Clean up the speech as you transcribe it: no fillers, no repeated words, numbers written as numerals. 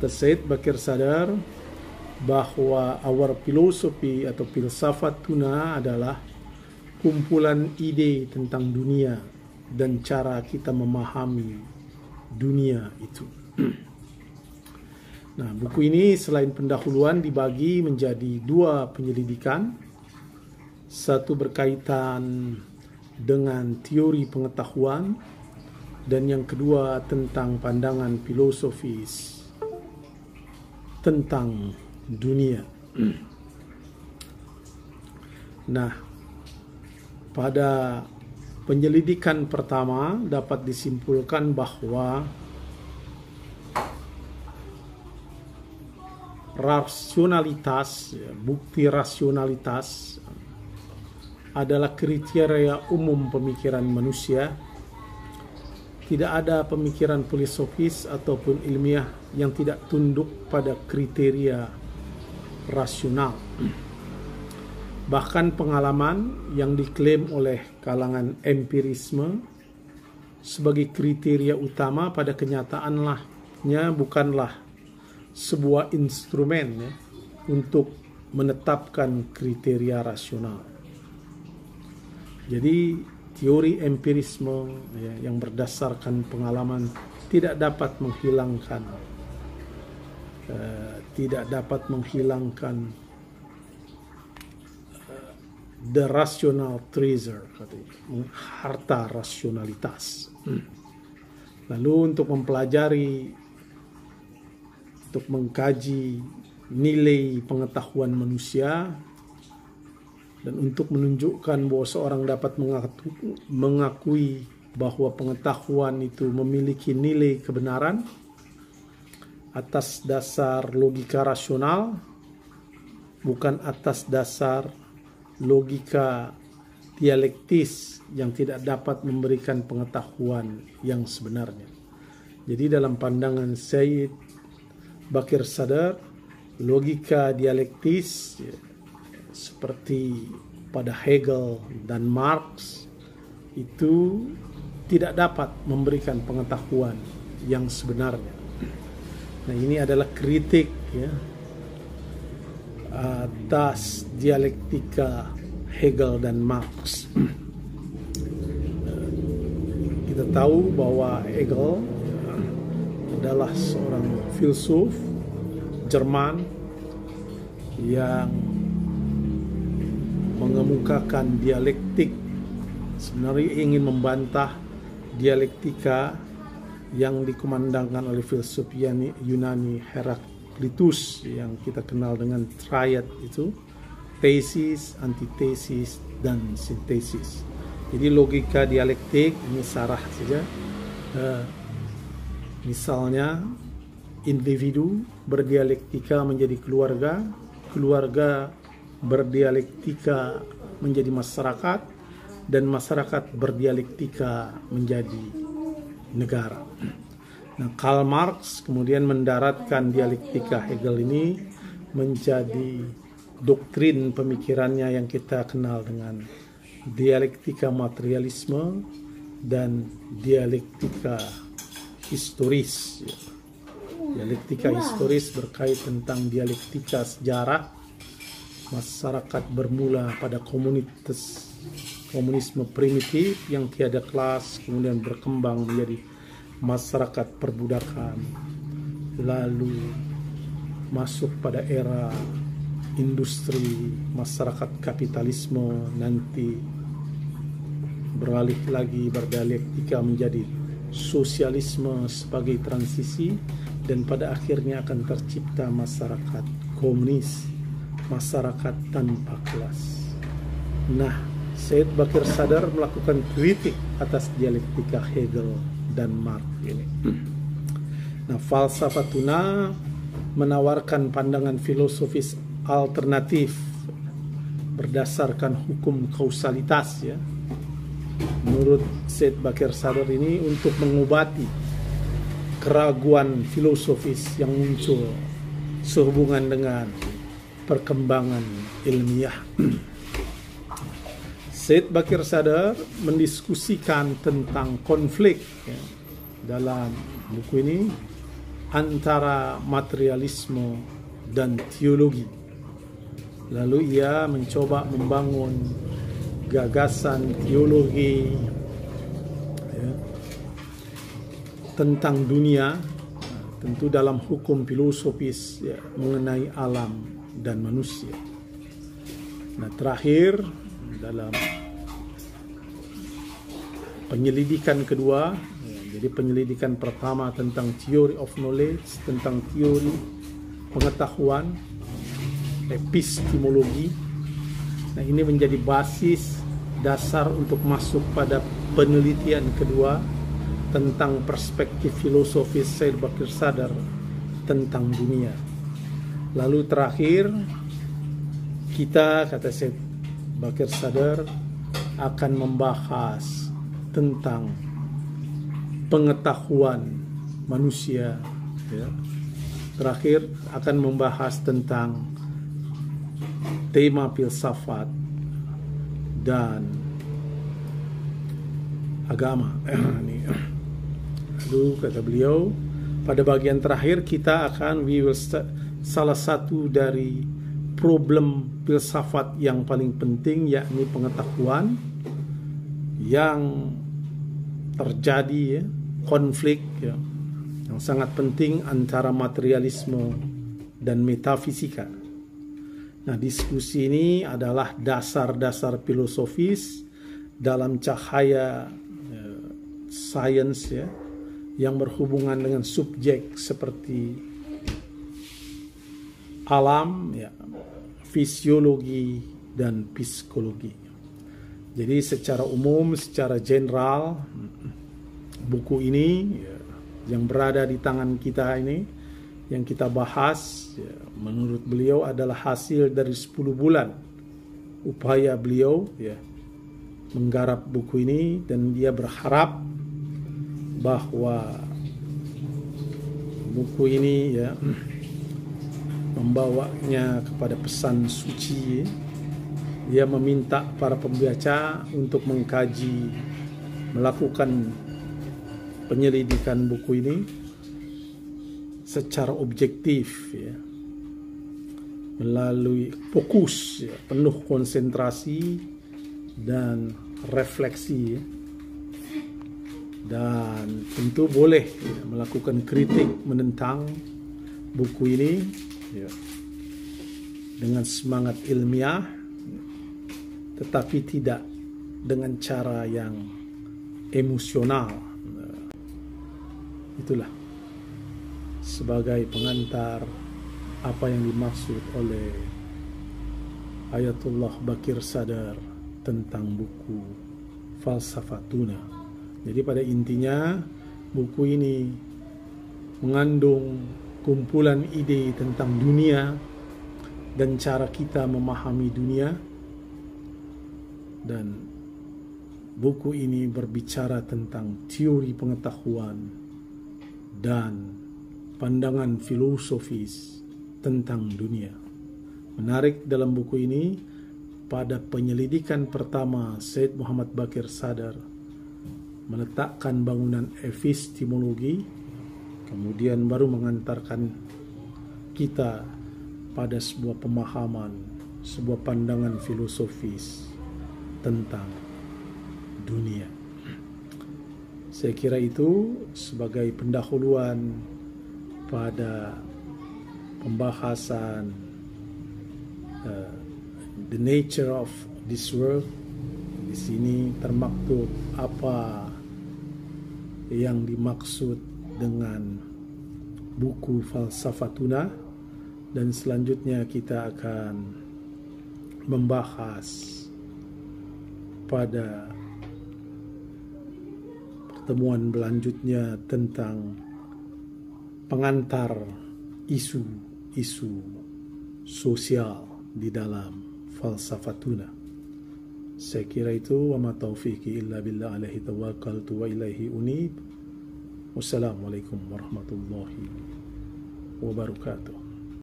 Kata Syed Bakir Sadar bahwa our philosophy atau filsafat tuna adalah kumpulan ide tentang dunia dan cara kita memahami dunia itu. Nah, buku ini selain pendahuluan dibagi menjadi dua penyelidikan. Satu berkaitan dengan teori pengetahuan dan yang kedua tentang pandangan filosofis tentang dunia. Nah, pada penyelidikan pertama dapat disimpulkan bahwa rasionalitas, bukti rasionalitas adalah kriteria umum pemikiran manusia. Tidak ada pemikiran filosofis ataupun ilmiah yang tidak tunduk pada kriteria rasional. Bahkan pengalaman yang diklaim oleh kalangan empirisme sebagai kriteria utama pada kenyataannya bukanlah sebuah instrumen ya, untuk menetapkan kriteria rasional. Jadi teori empirisme ya, yang berdasarkan pengalaman tidak dapat menghilangkan the rational treasure, harta rasionalitas. Lalu untuk mengkaji nilai pengetahuan manusia dan untuk menunjukkan bahwa seorang dapat mengakui bahwa pengetahuan itu memiliki nilai kebenaran atas dasar logika rasional, bukan atas dasar logika dialektis yang tidak dapat memberikan pengetahuan yang sebenarnya. Jadi dalam pandangan Syed Bakir Sadar, logika dialektis seperti pada Hegel dan Marx itu tidak dapat memberikan pengetahuan yang sebenarnya. Nah, ini adalah kritik ya, atas dialektika Hegel dan Marx. Kita tahu bahwa Hegel adalah seorang filsuf Jerman yang mengemukakan dialektik, sebenarnya ingin membantah dialektika yang dikumandangkan oleh filsuf Yunani Heraklitus yang kita kenal dengan triad itu, tesis, antitesis, dan sintesis. Jadi logika dialektik ini sarah saja. Misalnya individu berdialektika menjadi keluarga, keluarga berdialektika menjadi masyarakat, dan masyarakat berdialektika menjadi negara. Nah, Karl Marx kemudian mendaratkan dialektika Hegel ini menjadi doktrin pemikirannya yang kita kenal dengan dialektika materialisme dan dialektika historis. Dialektika historis berkait tentang dialektika sejarah. Masyarakat bermula pada komunisme primitif yang tiada kelas, kemudian berkembang menjadi masyarakat perbudakan, lalu masuk pada era industri, masyarakat kapitalisme, nanti beralih lagi berdialektika menjadi sosialisme sebagai transisi, dan pada akhirnya akan tercipta masyarakat komunis, masyarakat tanpa kelas. Nah, Syed Bakir Sadar melakukan kritik atas dialektika Hegel dan Marx ini. Nah, falsafah tuna menawarkan pandangan filosofis alternatif berdasarkan hukum kausalitas ya. Menurut Syed Bakir Sadar ini untuk mengobati keraguan filosofis yang muncul sehubungan dengan perkembangan ilmiah. Syed Bakir Sadar mendiskusikan tentang konflik ya, dalam buku ini antara materialisme dan teologi. Lalu ia mencoba membangun gagasan teologi ya, tentang dunia, tentu dalam hukum filosofis ya, mengenai alam dan manusia. Nah, terakhir dalam penyelidikan kedua, ya, jadi penyelidikan pertama tentang theory of knowledge, tentang teori pengetahuan, epistemologi. Nah, ini menjadi basis dasar untuk masuk pada penelitian kedua tentang perspektif filosofis Syed Bakir Sadar tentang dunia. Lalu terakhir, kita, kata Syed Bakir Sadar, akan membahas tentang pengetahuan manusia ya. Terakhir akan membahas tentang tema filsafat dan agama. Lalu kata beliau, pada bagian terakhir kita akan salah satu dari problem filsafat yang paling penting, yakni pengetahuan yang terjadi ya, konflik ya, yang sangat penting antara materialisme dan metafisika. Nah, diskusi ini adalah dasar-dasar filosofis dalam cahaya sains ya, yang berhubungan dengan subjek seperti alam, ya, fisiologi dan psikologi. Jadi secara umum, secara general, buku ini ya, yang berada di tangan kita ini, yang kita bahas, ya, menurut beliau adalah hasil dari 10 bulan upaya beliau ya, menggarap buku ini, dan dia berharap bahwa buku ini ya, membawanya kepada pesan suci. Dia meminta para pembaca untuk mengkaji, melakukan penyelidikan buku ini secara objektif ya, melalui fokus ya, penuh konsentrasi dan refleksi ya. Dan tentu boleh ya, melakukan kritik menentang buku ini ya, dengan semangat ilmiah, tetapi tidak dengan cara yang emosional. Itulah sebagai pengantar apa yang dimaksud oleh Ayatullah Bakir Sadar tentang buku Falsafatuna. Jadi pada intinya buku ini mengandung kumpulan ide tentang dunia dan cara kita memahami dunia, dan buku ini berbicara tentang teori pengetahuan dan pandangan filosofis tentang dunia. Menarik dalam buku ini, pada penyelidikan pertama Syed Muhammad Bakir Sadar meletakkan bangunan epistemologi, kemudian baru mengantarkan kita pada sebuah pemahaman, sebuah pandangan filosofis tentang dunia. Saya kira itu sebagai pendahuluan pada pembahasan the nature of this world. Di sini termaktub apa yang dimaksud dengan buku Falsafatuna, dan selanjutnya kita akan membahas pada pertemuan berlanjutnya tentang pengantar isu-isu sosial di dalam Falsafatuna. Saya kira itu, wa ma taufiqi illa billah, alaihi tawakkaltu wa ilaihi unib. Wassalamualaikum warahmatullahi wabarakatuh.